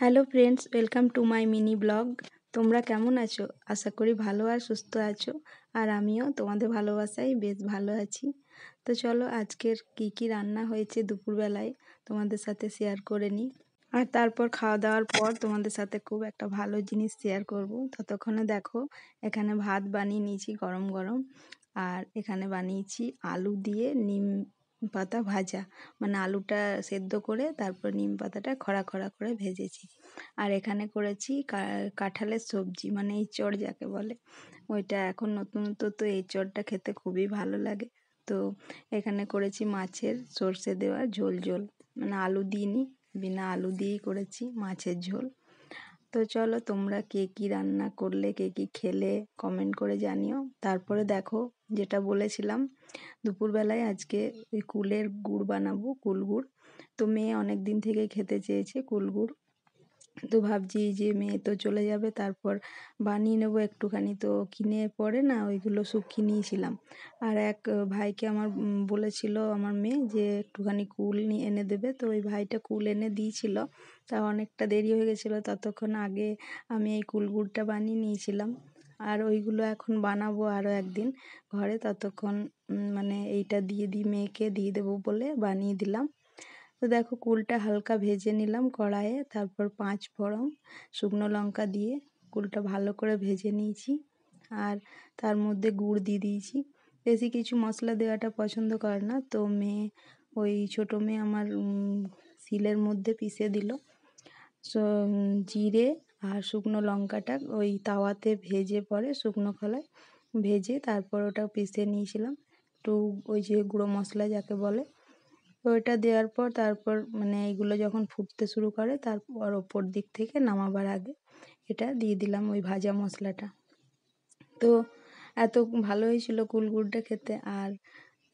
Hello friends, welcome to my mini blog. তোমরা কেমন আছো? আশা করি ভালো আর সুস্থ আছো। আর আমিও তোমাদের ভালোবাসায় বেশ ভালো আছি। তো চলো আজকের কি রান্না হয়েছে দুপুরবেলায় তোমাদের সাথে শেয়ার করে নিই। আর তারপর খাওয়া দাওয়ার পর তোমাদের সাথে খুব একটা ভালো জিনিস শেয়ার করব। ততক্ষণে দেখো এখানে ভাত বানিয়ে নিয়েছি গরম গরম। আর এখানে বানিয়েছি আলু দিয়ে নিম পাতা ভাজা, মানে আলুটা সেদ্ধ করে তারপর নিম পাতাটা খড়া খড়া করে ভেজেছি। আর এখানে করেছি কাঁঠালের সবজি, মানে এঁচড় যাকে বলে ওইটা। এখন নতুন তো এঁচড়টা খেতে খুবই ভালো লাগে। তো এখানে করেছি মাছের সর্ষে দেওয়া ঝোল ঝোল, মানে আলু দিইনি, বিনা আলু দিয়েই করেছি মাছের ঝোল। তো চলো তোমরা কে কী রান্না করলে, কে কী খেলে কমেন্ট করে জানিও। তারপরে দেখো যেটা বলেছিলাম দুপুরবেলায় আজকে ওই কুলের গুড় বানাবো, কুল গুড়। তো মেয়ে অনেক দিন থেকে খেতে চেয়েছে কুল গুড়। তো ভাবছি যে মেয়ে তো চলে যাবে, তারপর বানিয়ে নেবো একটুখানি। তো কিনে পরে না ওইগুলো শুকিয়ে নিয়েছিলাম। আর এক ভাইকে আমার বলেছিল আমার মেয়ে যে একটুখানি কুল নিয়ে এনে দেবে। তো ওই ভাইটা কুল এনে দিয়েছিল। তা অনেকটা দেরি হয়ে গেছিলো, ততক্ষণ আগে আমি এই কুল গুড়টা বানিয়ে নিয়েছিলাম। আর ওইগুলো এখন বানাবো আরও একদিন ঘরে। ততক্ষণ মানে এইটা দিয়ে মেয়েকে দিয়ে দেবো বলে বানিয়ে দিলাম। তো দেখো কুলটা হালকা ভেজে নিলাম কড়াইয়ে, তারপর 5 ফোড়ন শুকনো লঙ্কা দিয়ে কুলটা ভালো করে ভেজে নিয়েছি। আর তার মধ্যে গুড় দিয়ে দিয়েছি। বেশি কিছু মশলা দেওয়াটা পছন্দ করে না, তো মেয়ে ওই ছোটো মেয়ে আমার শিলের মধ্যে পিষে দিল। জিরে আর শুকনো লঙ্কাটা ওই তাওয়াতে ভেজে পরে শুকনো খোলায় ভেজে তারপর ওটা পিষে নিয়েছিলাম। একটু ওই যে গুঁড়ো মশলা যাকে বলে, তো ওইটা দেওয়ার পর তারপর মানে এইগুলো যখন ফুটতে শুরু করে তারপর ওপর দিক থেকে নামাবার আগে এটা দিয়ে দিলাম ওই ভাজা মশলাটা। তো এত ভালো হয়েছিল কুল গুড়টা খেতে। আর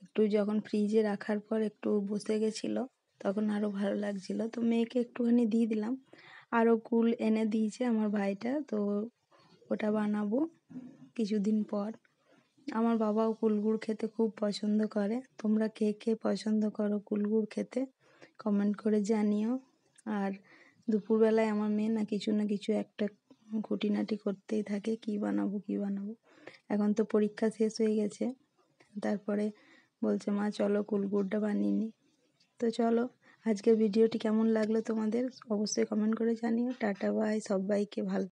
একটু যখন ফ্রিজে রাখার পর একটু বসে গেছিলো তখন আরও ভালো লাগছিলো। তো মেয়েকে একটুখানি দিয়ে দিলাম। আরও কুল এনে দিয়েছে আমার ভাইটা, তো ওটা বানাবো কিছুদিন পর। আমার বাবাও কুল গুড় খেতে খুব পছন্দ করে। তোমরা কে কে পছন্দ করো কুল গুড় খেতে কমেন্ট করে জানিও। আর দুপুরবেলায় আমার মেয়ে না কিছু একটা খুঁটিনাটি করতেই থাকে, কি বানাবো। এখন তো পরীক্ষা শেষ হয়ে গেছে, তারপরে বলছে মা চলো কুল গুড়টা বানিয়ে নিই। তো চলো আজকের ভিডিওটি কেমন লাগলো তোমাদের অবশ্যই কমেন্ট করে জানিও। টাটা বাই, সবাইকে ভালো।